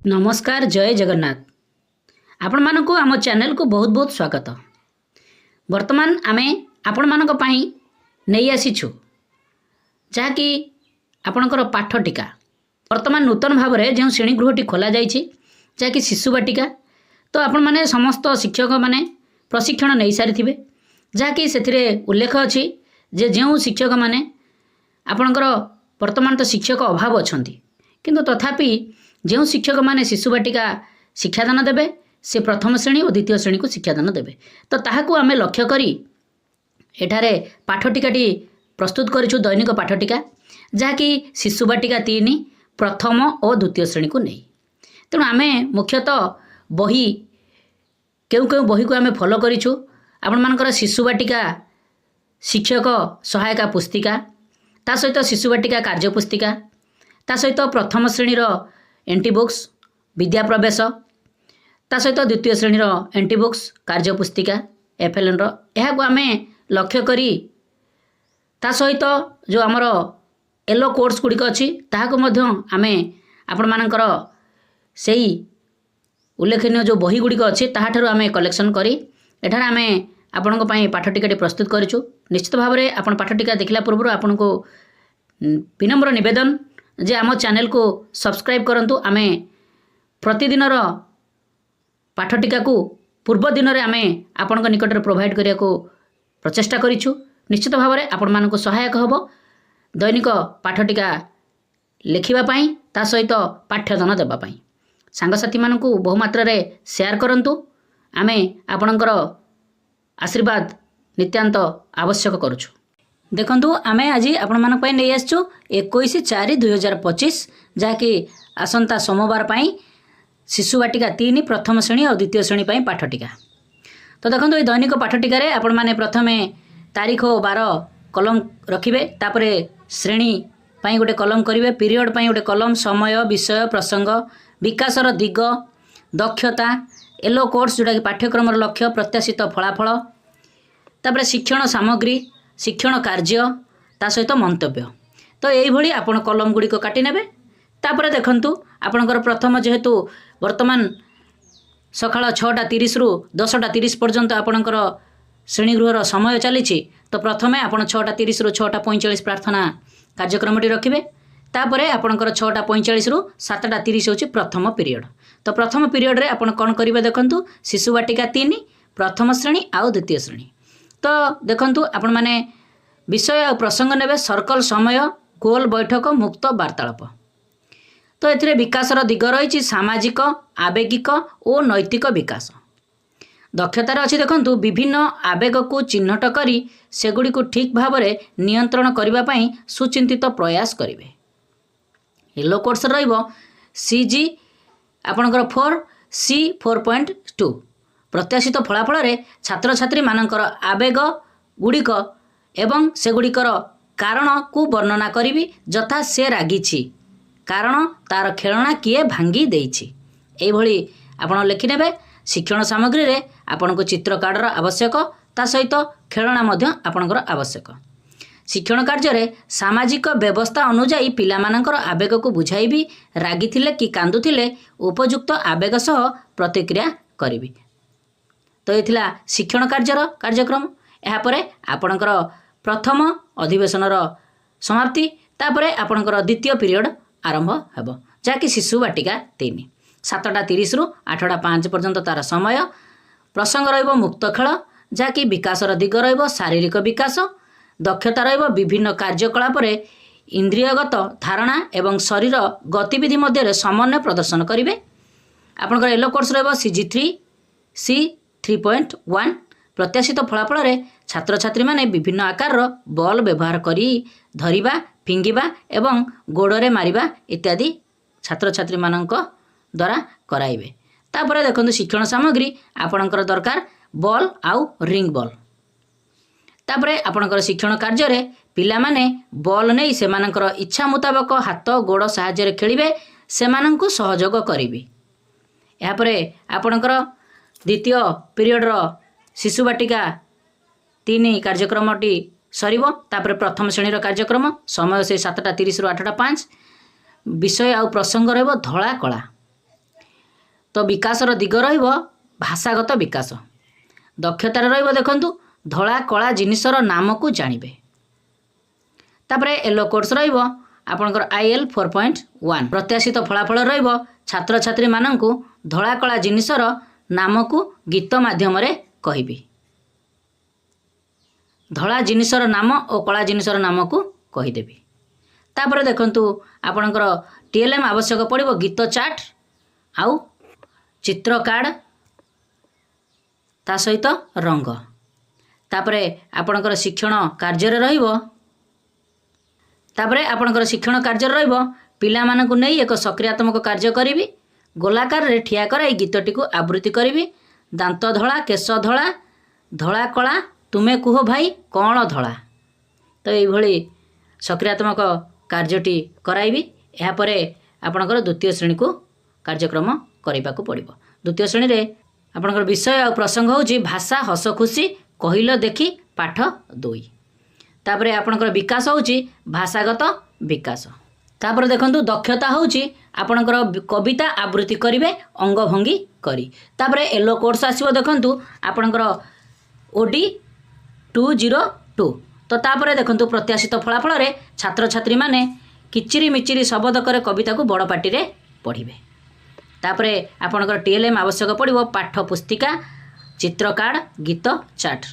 नमस्कार जय जगन्नाथ। आपण मानक आम चैनल को बहुत बहुत स्वागत। वर्तमान आमे आपण मानक पई नहीं आसीछु जहाँकि आपणकर पाठ टीका वर्तमान नूतन भाव में जो श्रेणीगृहटी खोल जाइए जहाँकि शिशु बाटिका। तो आपण माने समस्त शिक्षक माने प्रशिक्षण नहीं सारी जहाँकि से उल्लेख अच्छी जे जो शिक्षक माने आपणकर वर्तमान तो शिक्षक अभाव अच्छा किंतु तथापि जो शिक्षक माने शिशु बाटिका शिक्षादान देवे से प्रथम श्रेणी और द्वितीय श्रेणी को शिक्षादान देवे। तो ताहाकू आमे लक्ष्य करी एठारे पाठटिकाटी प्रस्तुत करिछु दैनिक पाठटिका जहाँकि शिशु बाटिका 3 प्रथम और द्वितीय श्रेणी को नहीं। तेणु आमे मुख्यतः बही केउ केउ बही को आमे फॉलो करिछु। आपण मानकर शिशु बाटिका शिक्षक सहायिका पुस्तिका ता सहित शिशु बाटिका कार्य पुस्तिका ता सहित प्रथम श्रेणी एंटी बुक्स विद्या प्रवेश ता सहित द्वितीय श्रेणी एंटी बुक्स कार्य पुस्तिका एफएलएन को आम लक्ष्य करी ता सहित जो आमर येलो कोर्स गुड़िक अच्छी ताहाको मध्य आमे आपण मानकर सेही उल्लेखनीय जो बही गुड़िक अच्छी ताहाठारु आमे कलेक्शन करी एठार आमे आपणको पई पाठटिकाटी प्रस्तुत करिछु। निश्चित भाव में आपण पाठटिका देखला पूर्व आपण को विनम्र निवेदन जे आम चैनल को सब्सक्राइब करंतु। आमे प्रतिदिन पाठटिका को पूर्व दिन में आमे आपण निकट प्रोवाइड करिया को प्रचेष्टा करिछु। निश्चित भाव में आपण मानक सहायक हबो दैनिक पाठटिका लिखिबा पई ता सहित पाठ्यदान देबा पई। सांगसाथी मानकू बहुमात्रा रे शेयर करंतु। आमे आपणकर आशीर्वाद नित्यांत आवश्यक करुछु। देखंतु आमे आज आपण मानक पई नै आछछु 21/4/2025 जहाँकि आसंता सोमवार पई शिशु बाटिका 3 प्रथम श्रेणी और द्वितीय श्रेणी पई पाठटिका। तो देखंतु ए दैनिक पाठटिका रे आपण माने प्रथमे तारीख और बार कलम रखिबे तापरे श्रेणी पई गोटे कलम करिवे पीरियड पई गोटे कलम समय विषय प्रसंग विकासर दिग दक्षता येलो कोर्स जोटा कि पाठ्यक्रम लक्ष्य प्रत्याशित फलाफल तापरे शिक्षण सामग्री शिक्षण कार्य ता सहित मंतव्य। तो यही आपण कलम गुड़िक काटी नेबे। तापरे देखंतु आपणकर प्रथम जेहेतु वर्तमान सकाळ 6:30 रु 10:30 पर्यंत आपणकर श्रेणीगृहर समय चली। तो प्रथमे आपण 6:30 रु 6:45 प्रार्थना कार्यक्रमटी रखिबे। तापरे आपणकर 6:45 रु 7:30 होची प्रथम पीरियड। तो प्रथम पीरियड रे आपण कोन करिवे देखंतु शिशु बाटिका 3 प्रथम श्रेणी आउ द्वितीय श्रेणी। तो देखंतु आपण माने विषय और प्रसंग नेबे सर्कल समय गोल बैठक मुक्त वार्तालाप। तो एथिरे विकासर दिग रही सामाजिक आवेगिक और नैतिक विकास। दक्षतार अच्छी देखंतु विभिन्न आवेग को चिन्हट करी सेगुड़ी को ठीक भाव में नियंत्रण करने पाई सुचिंतित प्रयास करेंगे। येलो कोर्स रहिबो CG आपणकर 4C 4.2 प्रत्याशित फलाफल रे छात्र छात्री मानकर आवेग गुड़िक एवं सेगुड़िकर कारण को वर्णना करी जथा से रागी कारण तार खेलना किए भांगी देइछि एभली आपण लिखिने। शिक्षण सामग्री रे आपण को चित्र कार्डर आवश्यक ता सहित खेलना मध्य आपणकर आवश्यक। शिक्षण कार्य रे सामाजिक व्यवस्था अनुजाई पिला मानकर आवेग को बुझाई भी रागी थिले कि कांदु थिले उपयुक्त आवेग सह प्रतिक्रिया करिवि। तो ये शिक्षण कार्यर कार्यक्रम। यापर आपणकर प्रथम अधिवेशन समाप्ति तापरे आपणकर द्वितीय पीरियड आरंभ हेबो जहाँकि शिशु बाटिका 3 7:30 रु 8:05 पर्यंत तार समय प्रसंग रहिबो मुक्त खेल जहाँकि विकासर दिग रहिबो शारीरिक विकास दक्षता रहिबो विभिन्न कार्यकलाप रे इंद्रियगत धारणा एवं शरीर गतिविधि मध्य समन्वय प्रदर्शन करिवे। आपणकर येलो कोर्स रहिबो CG 3C 3.1 प्रत्याशित फलाफल रे छात्र छात्री माने विभिन्न आकार बॉल व्यवहार करी धरिबा फिंगिबा एवं गोड़े मारिबा इत्यादि छात्र छात्री मानक द्वारा कराइबे। तापरे देखंतु शिक्षण सामग्री आपणकर दरकार बॉल आउ रिंग बॉल। तापरे आपणकर शिक्षण कार्य रे पिला माने बॉल नै सेमानकर इच्छा मुताबक हाथ गोड़ सहाय्य रे खेलिबे सेमानंकु सहयोग करिबे। यापरे आपणकर द्वितीय पीरियड शिशु बाटिका 3 कार्यक्रमटी सरिबो। तापरे प्रथम श्रेणी कार्यक्रम समय से 7:30 रु 8:05 विषय आउ प्रसंग रहबो धला कला। तो विकासर दिग रहिबो भाषागत विकास। दक्षतार रहिबो देखंतु धला कला जिनिसर नाम को जानिबे। तापरे येलो कोर्स रहिबो आपनकर IL 4.1 प्रत्याशित फलाफल रहिबो छात्र छात्री माननकु धला कला जिनिसर नाम को गीत माध्यम रे कहिबी। धला जिनिसर नाम और कला जिनिसर नाम को कहिदेबी। तापरे देखंतु आपनकर TLM आवश्यक पड़िबो गीत चार्ट आउ चित्र कार्ड ता सहित रंग। तापरे आपनकर शिक्षण कार्य रहिबो तापरे आपनकर शिक्षण कार्य रहिबो पिला मानकु नै एक सक्रियात्मक कार्य करिवि। गोलाकार रे ठिया कराई गीतटी को आवृत्ति करिवि। दांत धला केश धला धला कला तुमे कुह भाई कौन धला। तो ये सक्रियात्मक कार्यटी कराइबी। यापरे आपनकर द्वितीय श्रेणी को कार्यक्रम करने को पड़ो। द्वितीय श्रेणी रे आपनकर विषय और प्रसंग होची भाषा हस खुशी कहिल देखी पाठ 2। तापरे आपनकर विकास होची भाषागत विकास। तापर देखंतु दक्षता होची आपनकर कविता आवृत्ति करिवे अंग भंगी करी। तापरे येलो कोर्स आसीबो देखंतु आपनकर OD 202। तो तापरे देखंतु प्रत्याशित फलाफल रे छात्र छात्री माने किचिरी मिचिरी शब्द करे कविता को बड़ पार्टी रे पढ़िबे। तापरे आपनकर TLM आवश्यक पड़िबो पाठ पुस्तिका चित्र कार्ड गीत चार्ट।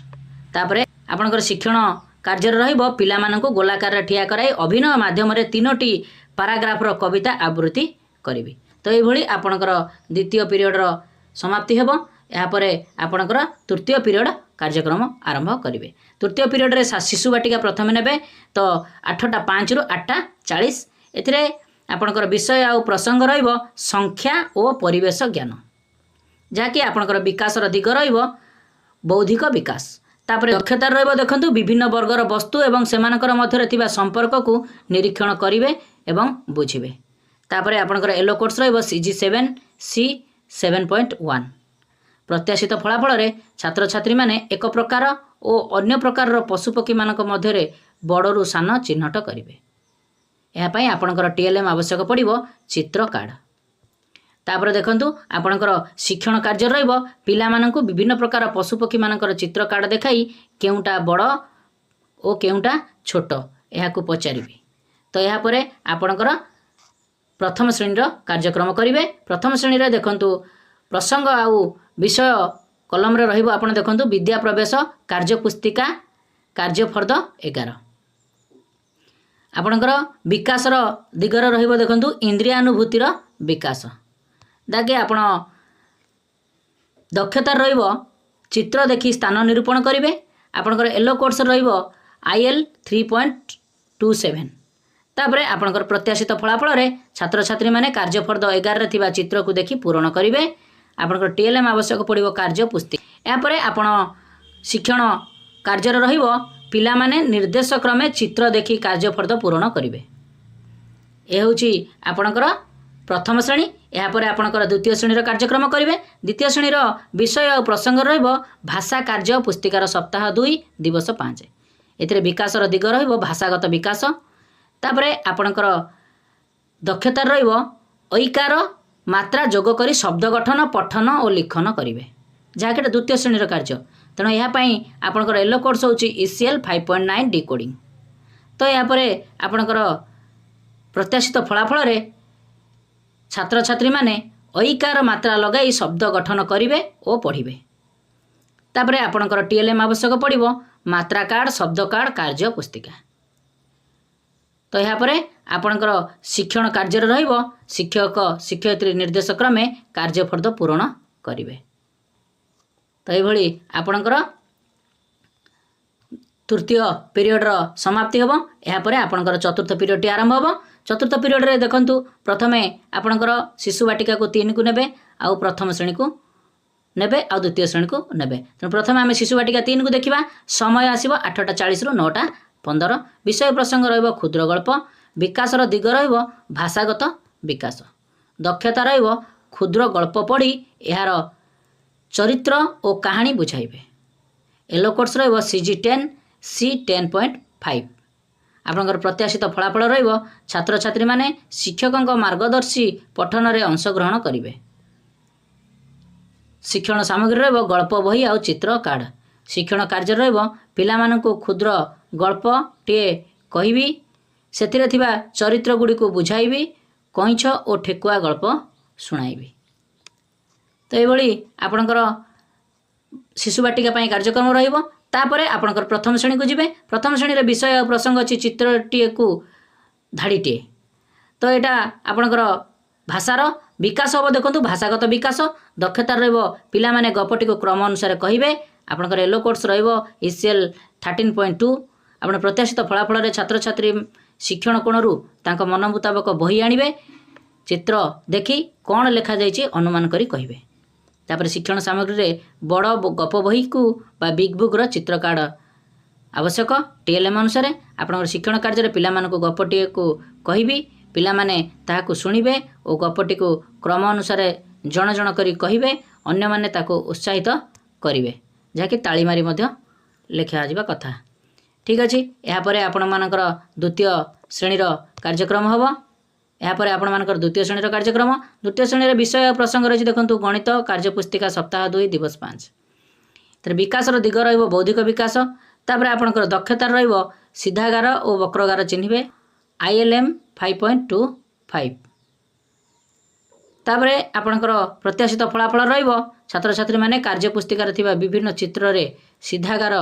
तापरे आपनकर शिक्षण कार्य रहिबो पिला मानकु गोलाकार रे ठिया कराई अभिनय माध्यम रे 3टी पैराग्राफ रो कविता आवृत्ति करिवि। तो ये भली आपनकर द्वितीय पीरियड रो समाप्ति हेबो। यापरे आपनकर तृतीय पीरियड कार्यक्रम आरंभ करिवे। तृतीय पीरियड रे शिशु बाटिका प्रथम नेबे। तो 8:05 रु 8:40 एथिरे आपनकर विषय आ प्रसंग रहिबो संख्या और परिवेश ज्ञान जहाँकि आपनकर विकासर दिग रहिबो बौद्धिक विकास। तापरे दक्षता रहिबो देखंतु विभिन्न वर्गर वस्तु एवं सेमानकर मध्यरे थिबा संपर्क को निरीक्षण करिवे एवं बुझिवे। तापरे आपनकर येलो कोर्स रहिबो CG 7 C 7.1 प्रत्याशित फलाफल रे छात्र छात्री माने एक प्रकार और अन्य प्रकार पशुपक्षी मानक मध्यरे बड़रू सान चिन्हट करिवे। यह पई आपनकर TLM आवश्यक पड़िबो चित्र कार्ड। तापर देखंतु आपनकर शिक्षण कार्य रहिबो पिला मानकु विभिन्न प्रकार पशुपक्षी मानकर चित्र कार्ड देखाई केउटा बड़ और केउटा छोट एहाकु पचारिबे। तो या परे आपनकर प्रथम श्रेणी रो कार्यक्रम करिवे। प्रथम श्रेणी रे देखंतु प्रसंग आउ विषय कलम रे रहिबो आपण देखंतु विद्या प्रवेश कार्य पुस्तिका कार्य फर्द 11। आपणकर विकासर दिगर रहिबो देखंतु इंद्रियानुभूतिर विकास दागे आपण दक्षता रहिबो चित्र देखि स्थान निरूपण करिवे। आपणकर येलो कोर्स रहिबो IL 3.27। तापरे आपणकर प्रत्याशित फलाफल रे छात्र छात्री माने कार्य फर्द 11 रे थिबा चित्र को देखि पूर्ण करिवे। आपणकर TLM आवश्यक पड़िबो कार्य पुस्तिका। या परे आपण शिक्षण कार्य रहिबो पिला माने निर्देश क्रमे चित्र देखि कार्य फर्द पूर्ण करिवे। ए होची आपणकर प्रथम श्रेणी। या परे आपणकर द्वितीय श्रेणी रो कार्यक्रम करिवे। द्वितीय श्रेणी रो विषय और प्रसंग रहिबो भाषा कार्य पुस्तिकार सप्ताह 2 दिवस 5। एथिरे विकासर दिग रहिबो भाषागत विकास। तापरे आपणकर दक्षता रहिबो ऐकार मात्रा जोग करी शब्द गठन पठन और लिखन करिवे जहाँकि द्वितीय श्रेणी कार्य। तेणु यापाई आपणकर येलो कोर्स होची ECL 5.9 डिकोडिंग। तो यापरे आपणकर प्रत्याशित फलाफल रे छात्र छात्री माने ऐकार मात्रा लगाई शब्द गठन करिवे और पढ़िवे। तापरे आपणकर TLM आवश्यक पड़िबो मात्रा कार्ड शब्द कार्ड कार्य पुस्तिका। तो यापरे आपणकर शिक्षण कार्य रहिबो शिक्षक शिक्षयित्री निर्देश क्रमे कार्य फर्द पूर्ण करिवे। तो ये आपणकर तृतीय पीरियड रो समाप्ति होबो। या परे आपणकर चतुर्थ पीरियड आरंभ होबो। चतुर्थ पीरियड रे देखंतु प्रथमे आपणकर शिशु बाटिका को 3 को नेबे आउ प्रथम श्रेणी को नेबे आउ द्वितीय श्रेणी को नेबे। तो प्रथमे आमे शिशु बाटिका 3 को देखिबा। समय आसीबो 8:40 रु 9:15। विषय प्रसंग रहिबो क्षुद्र गल्प। विकासर दिग रहिबो भाषागत विकास। दक्षता रहिबो क्षुद्र गल्प पढ़ी यार चरित्र और कहानी बुझाइबे। येलो कोर्स रहिबो CG 10 C 10.5। आपनकर प्रत्याशित फलाफल रहिबो छात्र छात्री माने शिक्षकक मार्गदर्शी पठन रे अंशग्रहण करिवे। शिक्षण सामग्री रहिबो गल्प बही आ चित्र कार्ड। शिक्षण कार्य रहिबो पिलामानंकु क्षुद्र गल्प टिए कहिबी सेथिरे थिबा चरित्र गुडी को बुझाइबी कइछ ओ ठेकुआ गल्प सुनाइबी। तो एभली आपणकर शिशु बाटिका पई कार्यक्रम रहिबो। तापरे आपणकर प्रथम श्रेणी को जिबे। प्रथम श्रेणी रे विषय और प्रसंग अछि चित्रटिए को धाड़ीटिए। तो एटा आपणकर भाषार विकास हम देखो भाषागत विकास दक्षता रहिबो पिला माने गपटी को क्रम अनुसार कहिबे। आपणकर येलो कोर्स रहिबो ECL 13.2। आपण प्रत्याशित फलाफल रे छात्र छात्री शिक्षण कोणरू तांको मन मुताबक बही आनिबे चित्र देखि कोन लेखा जाइछि अनुमान करी कहिबे। तापर शिक्षण सामग्री रे बड़ गप बही को बा बिग बुक रो चित्र कार्ड आवश्यक। TLM अनुसार आपणकर शिक्षण कार्य रे पिला मानको गपटी को कहिबी पिला माने ताहाकु सुनिबे ओ गपटी को क्रम अनुसार जण जण करी कहिबे अन्य माने ताको उत्साहित करिवे जाकि ताली मारी मध्य लेखा आजिबा कथा। ठीक अछि। या परे आपण मानकर द्वितीय श्रेणीर कार्यक्रम हबो। या परे आपण मानकर द्वितीय श्रेणीर कार्यक्रम द्वितीय श्रेणीर विषय और प्रसंग रही देखंतु गणित कार्यपुस्तिका सप्ताह 2 दिवस 5। तर विकास रो दिग रहिबो बौद्धिक विकास। तापर आपणकर दक्षता रहिबो सीधागार और वक्रगार चिन्हिबे ILM 5.25। तापर आपणकर प्रत्याशित फलाफल रहिबो छात्र छात्री माने कार्यपुस्तिका रे थिबा विभिन्न चित्र रे सीधागार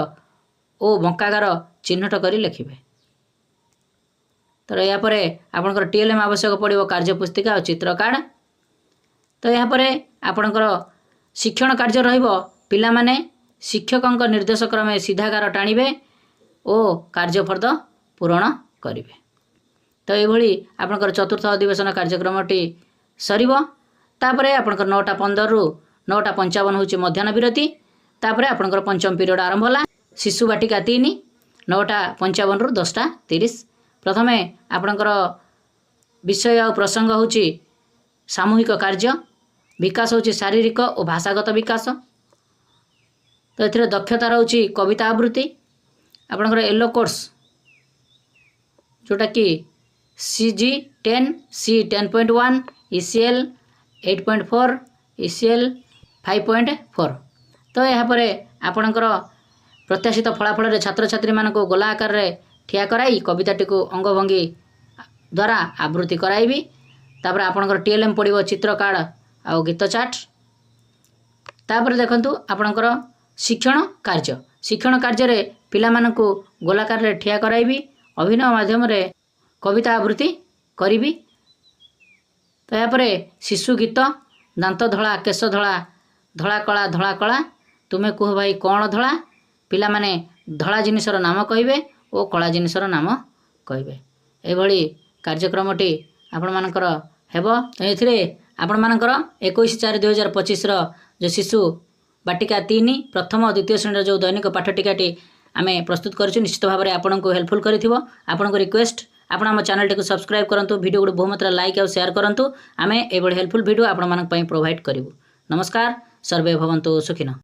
ओ बंकागार चिन्हट करी लिखिबे। तो या परे आपणकर TLM आवश्यक पड़िबो कार्यपुस्तिका और चित्र कार्ड। तो या परे आपणकर शिक्षण कार्य रहिबो पिला माने शिक्षकंक निर्देश क्रमे सीधागार टाणिबे ओ कार्यफर्द पूरण करिवे। तो एभली आपणकर चतुर्थ अधिवेशन कार्यक्रमटी सरिबो। तापरे आपणकर 9:15 रु 9:55 होची मध्याह्न विरति। तापरे आपणकर पंचम पीरियड आरंभ होला। शिशु बाटिका 3 9:55 रु 10:30। प्रथमे आपणकर विषय और प्रसंग होची सामूहिक कार्य विकास होची शारीरिक और भाषागत विकास। तो एथिरे दक्षता रहउची कविता आवृत्ति। आपणकर येलो कोर्स जोटा कि CG 10 C 10.1 ECL 8.4 ECL 5.4। तो यहाँ पर आपणकर प्रत्याशित फलाफल रे छात्र छात्री मानको गोला आकार रे ठिया कराई कविताटी को अंगभंगी द्वारा आवृत्ति कराइबी। तापर आपणकर TLM पड़िबो चित्र कार्ड आ गीत चार्ट। तापर देखंतु आपणकर शिक्षण कार्य रे पिला मानको गोलाकार रे ठिया कराइबी अभिनय माध्यम रे कविता आवृत्ति करिबी। तो यहाँ पर शिशु गीत दांत धड़ा केश धड़ा धड़ा कला तुमे कुह भाई कौन धड़ा पिला माने धड़ा जिनिसर नाम कहिबे ओ कला जिनिसर नाम कहिबे। एभली कार्यक्रमटी आपण मानकर हेबो। एथिरे आपण मानकर 21/4/2025 रो जो शिशु बाटिका 3 प्रथम और द्वितीय श्रेणी जो दैनिक पाठटिकाटी आमे प्रस्तुत करछु निश्चित भाव में आपन को हेल्पफुल करिथिबो। आपन को रिक्वेस्ट आपण हम चैनल टी को सब्सक्राइब करंतु वीडियो को बहुत मात्रा लाइक और शेयर करंतु आमे एबोली हेल्पफुल वीडियो आपण मानक पई प्रोवाइड करिवु। नमस्कार सर्वे भवन्तु सुखिनो।